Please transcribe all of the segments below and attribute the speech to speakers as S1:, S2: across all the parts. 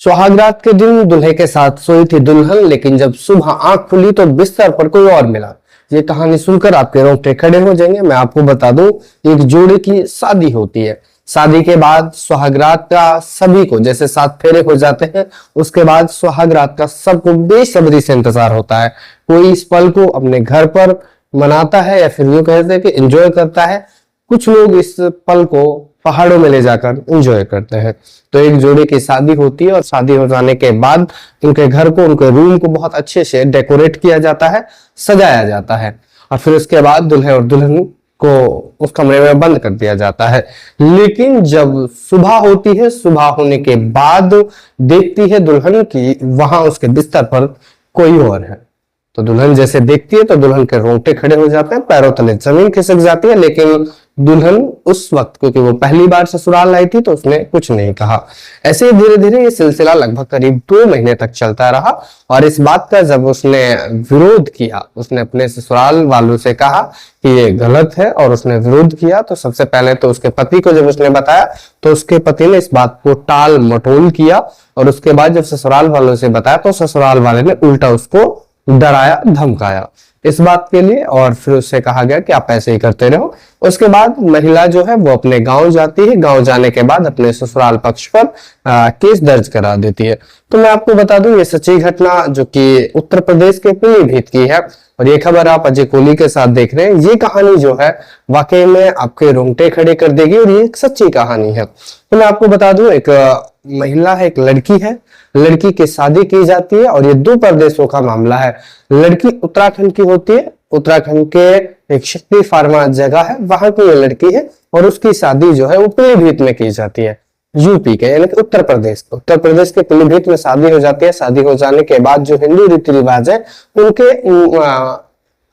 S1: सुहागरात के दिन दूल्हे के साथ सोई थी दुल्हन, लेकिन जब सुबह आंख खुली तो बिस्तर पर कोई और मिला। ये कहानी सुनकर आपके रोंगटे खड़े हो जाएंगे। मैं आपको बता दूं, एक जोड़े की शादी होती है। शादी के बाद सुहागरात का सभी को, जैसे 7 फेरे हो जाते हैं, उसके बाद सुहागरात का सबको बेसब्री से इंतजार होता है। कोई इस पल को अपने घर पर मनाता है या फिर यूं कहते हैं कि एंजॉय करता है। कुछ लोग इस पल को पहाड़ों में ले जाकर एंजॉय करते हैं। तो एक जोड़े की शादी होती है और शादी हो जाने के बाद उनके घर को, उनके रूम को बहुत अच्छे से डेकोरेट किया जाता है, सजाया जाता है और फिर उसके बाद दूल्हे और दुल्हन को उस कमरे में बंद कर दिया जाता है। लेकिन जब सुबह होती है, सुबह होने के बाद देखती है दुल्हन की वहां उसके बिस्तर पर कोई और है। तो दुल्हन जैसे देखती है तो दुल्हन के रोंगटे खड़े हो जाते हैं, पैरों तले जमीन खिसक जाती है। लेकिन दुल्हन उस वक्त, क्योंकि वो पहली बार ससुराल आई थी, तो उसने कुछ नहीं कहा। ऐसे ही धीरे धीरे ये सिलसिला लगभग करीब 2 महीने तक चलता रहा और इस बात का जब उसने विरोध किया, उसने अपने ससुराल वालों से कहा कि ये गलत है और उसने विरोध किया, तो सबसे पहले तो उसके पति को जब उसने बताया तो उसके पति ने इस बात को टाल मटोल किया और उसके बाद जब ससुराल वालों से बताया तो ससुराल वाले ने उल्टा उसको डराया, धमकाया इस बात के लिए और फिर उससे कहा गया कि आप ऐसे ही करते रहो। उसके बाद महिला जो है वो अपने गांव जाती है। गांव जाने के बाद अपने ससुराल पक्ष पर केस दर्ज करा देती है। तो मैं आपको बता दूं, ये सच्ची घटना जो कि उत्तर प्रदेश के पीलीभीत की है और ये खबर आप अजय कोहली के साथ देख रहे हैं। ये कहानी जो है वाकई में आपके रोंगटे खड़े कर देगी और ये एक सच्ची कहानी है। तो मैं आपको बता दूं, एक महिला है, एक लड़की है, लड़की की शादी की जाती है और ये 2 प्रदेशों का मामला है। लड़की उत्तराखंड की होती है, उत्तराखंड के एक शक्ति फार्मा जगह है, वहां की ये लड़की है और उसकी शादी जो है वो पीलीभीत में की जाती है, यूपी के यानी कि उत्तर प्रदेश के पीलीभीत में शादी हो जाती है। शादी हो जाने के बाद जो हिंदू रीति रिवाज है उनके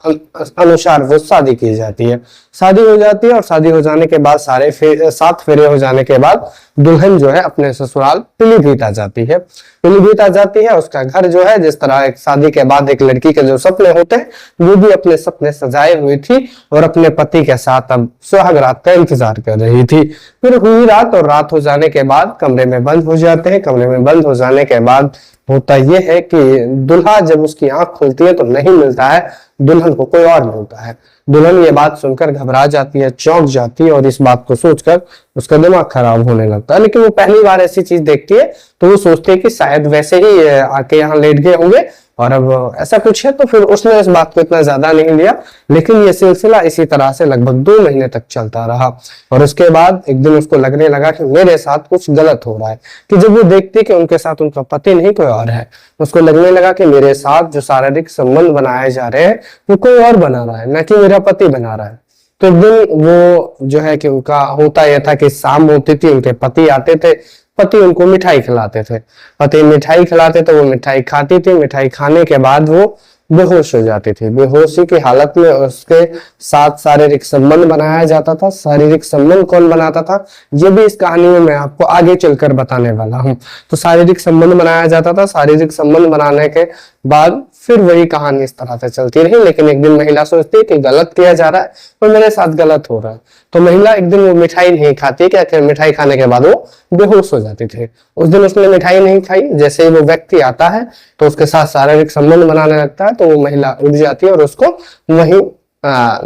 S1: अनुसार वो शादी की जाती है। शादी हो जाती है और शादी हो जाने के बाद 7 फेरे हो जाने के बाद दुल्हन जो है अपने ससुराल पीलीभीत आ जाती है। पीलीभीत आ जाती है, उसका घर जो है, जिस तरह एक शादी के बाद एक लड़की के जो सपने होते हैं वो भी अपने सपने सजाए हुई थी और अपने पति के साथ अब सुहाग रात का इंतजार कर रही थी। फिर हुई रात और रात हो जाने के बाद कमरे में बंद हो जाते हैं। कमरे में बंद हो जाने के बाद होता यह है कि दुल्हा जब उसकी आंख खुलती है तो नहीं मिलता है, दुल्हन को कोई और मिलता है। दुल्हन ये बात सुनकर घबरा जाती है, चौंक जाती है और इस बात को सोचकर उसका दिमाग खराब होने लगता है। लेकिन वो पहली बार ऐसी चीज देखती है तो वो सोचती है कि शायद वैसे ही आके यहाँ लेट गए होंगे और अब ऐसा कुछ है, तो फिर उसने इस बात को इतना ज्यादा नहीं लिया। लेकिन ये सिलसिला इसी तरह से लगभग 2 महीने तक चलता रहा और उसके बाद एक दिन उसको लगने लगा कि मेरे साथ कुछ गलत हो रहा है। कि जब वो देखती कि उनके साथ उनका पति नहीं कोई और है, उसको लगने लगा कि मेरे साथ जो शारीरिक संबंध बनाए जा रहे हैं वो कोई और बना रहा है, न कि मेरा पति बना रहा है। तो एक दिन वो जो है कि उनका होता यह था कि शाम होती थी, उनके पति आते थे, पति उनको मिठाई खिलाते थे। पति मिठाई खिलाते तो वो मिठाई खाती थी। मिठाई खाने के बाद वो बेहोश हो जाती थी। बेहोशी की हालत में उसके साथ शारीरिक संबंध बनाया जाता था। शारीरिक संबंध कौन बनाता था ये भी इस कहानी में मैं आपको आगे चलकर बताने वाला हूँ। तो शारीरिक संबंध बनाया जाता था। शारीरिक संबंध बनाने के बाद फिर वही कहानी इस तरह से चलती रही। लेकिन एक दिन महिला सोचती है कि गलत किया जा रहा है और मेरे साथ गलत हो रहा है। तो महिला एक दिन वो मिठाई नहीं खाती, क्या मिठाई खाने के बाद वो बेहोश हो जाती थी। उस दिन उसने मिठाई नहीं खाई। जैसे ही वो व्यक्ति आता है तो उसके साथ शारीरिक संबंध बनाने लगता है तो वो महिला उठ जाती है और उसको वहीं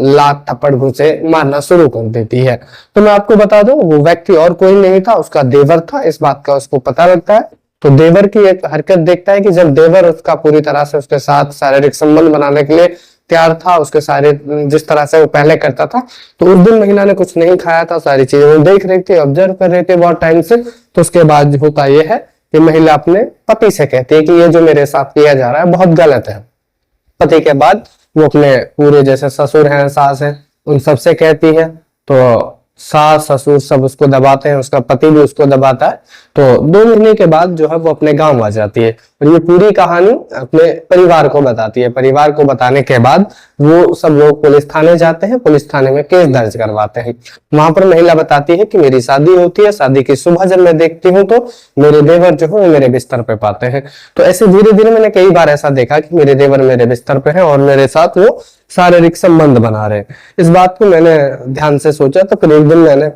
S1: लात थप्पड़ घूंसे मारना शुरू कर देती है। तो मैं आपको बता दूं, वो व्यक्ति और कोई नहीं था, उसका देवर था। इस बात का उसको पता लगता है। तो देवर की एक हरकत देखता है कि जब देवर उसका पूरी तरह से उसके साथ शारीरिक संबंध बनाने के लिए तैयार था, उसके सारे जिस तरह से वो पहले करता था, तो उस दिन महिला ने कुछ नहीं खाया था। सारी चीजें वो देख रही थी, ऑब्जर्व कर रही थी बहुत टाइम से। तो उसके बाद होता यह है कि महिला अपने पति से कहती है कि ये जो मेरे साथ किया जा रहा है बहुत गलत है। पति के बाद वो अपने पूरे जैसे ससुर हैं, सास है, उन सबसे कहती है। तो सास ससुर सब उसको दबाते हैं, उसका पति भी उसको दबाता है। तो 2 महीने के बाद जो है वो अपने गांव आ जाती है और ये पूरी कहानी अपने परिवार को बताती है। परिवार को बताने के बाद वो सब लोग पुलिस थाने जाते हैं, पुलिस थाने में केस दर्ज करवाते हैं। वहां पर महिला बताती है कि मेरी शादी होती है, शादी की सुबह जब मैं देखती हूँ तो मेरे देवर जो है वो मेरे बिस्तर पे पाते हैं। तो ऐसे धीरे धीरे मैंने कई बार ऐसा देखा कि मेरे देवर मेरे बिस्तर पे है और मेरे साथ वो शारीरिक संबंध बना रहे। इस बात को मैंने ध्यान से सोचा तो फिर एक दिन मैंने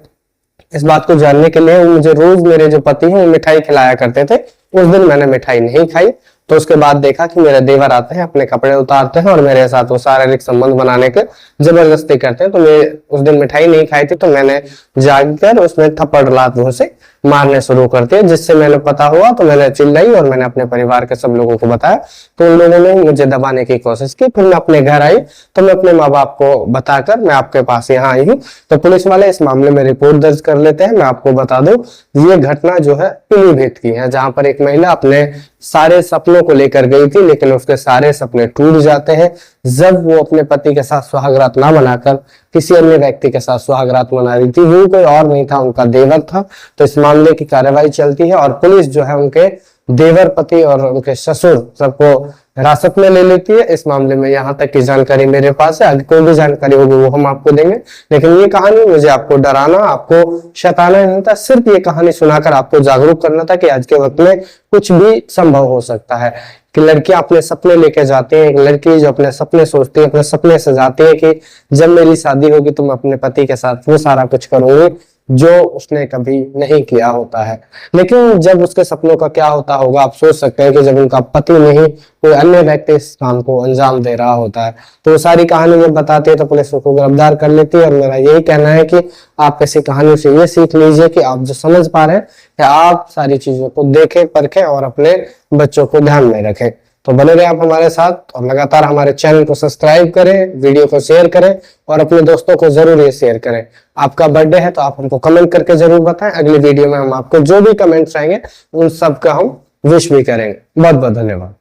S1: इस बात को जानने के लिए, मुझे रोज मेरे जो पति हैं वो मिठाई खिलाया करते थे उस दिन मैंने मिठाई नहीं खाई। तो उसके बाद देखा कि मेरे देवर आते हैं, अपने कपड़े उतारते हैं और मेरे साथ वो शारीरिक संबंध बनाने के जबरदस्ती करते हैं। तो मैं उस दिन मिठाई नहीं खाई थी, तो मैंने जाकर उसमें थप्पड़ लात मुंह से मारने शुरू कर दिए, जिससे मैंने पता हुआ तो मैंने चिल्लाई और मैंने अपने परिवार के सब लोगों को बताया। तो उन लोगों ने मुझे दबाने की कोशिश की। फिर मैं अपने घर आई तो मैं अपने माँ बाप को बताकर मैं आपके पास यहाँ आई हूँ। तो पुलिस वाले इस मामले में रिपोर्ट दर्ज कर लेते हैं। मैं आपको बता दूं, ये घटना जो है पीलीभीत की है, जहां पर एक महिला अपने सारे सपनों को लेकर गई थी, लेकिन उसके सारे सपने टूट जाते हैं जब वो अपने पति के साथ सुहागरात ना मनाकर किसी अन्य व्यक्ति के साथ सुहागरात मना रही थी। वो कोई और नहीं था, उनका देवर था। तो इस मामले की कार्रवाई चलती है और पुलिस जो है उनके देवर पति और उनके ससुर सबको हिरासत में ले लेती है। इस मामले में यहाँ तक की जानकारी मेरे पास है। आगे कोई भी जानकारी होगी वो हम आपको देंगे, लेकिन ये कहानी मुझे आपको डराना, आपको शताना नहीं था, सिर्फ ये कहानी सुनाकर आपको जागरूक करना था कि आज के वक्त में कुछ भी संभव हो सकता है। कि लड़कियां अपने सपने लेके जाती है, एक लड़की जो अपने सपने सोचती है, अपने सपने सजाती है कि जब मेरी शादी होगी तो मैं अपने पति के साथ वो सारा कुछ करूंगी जो उसने कभी नहीं किया होता है। लेकिन जब उसके सपनों का क्या होता होगा आप सोच सकते हैं कि जब उनका पति नहीं कोई अन्य व्यक्ति इस काम को अंजाम दे रहा होता है। तो वो सारी कहानी जब बताती है तो पुलिस उसको गिरफ्तार कर लेती है। और मेरा यही कहना है कि आप ऐसी कहानियों से ये सीख लीजिए कि आप जो समझ पा रहे हैं कि आप सारी चीजों को देखें, परखें और अपने बच्चों को ध्यान में रखें। तो बने रहे आप हमारे साथ और लगातार हमारे चैनल को सब्सक्राइब करें, वीडियो को शेयर करें और अपने दोस्तों को जरूर ये शेयर करें। आपका बर्थडे है तो आप हमको कमेंट करके जरूर बताएं। अगली वीडियो में हम आपको जो भी कमेंट्स आएंगे उन सब का हम विश भी करेंगे। बहुत बहुत धन्यवाद।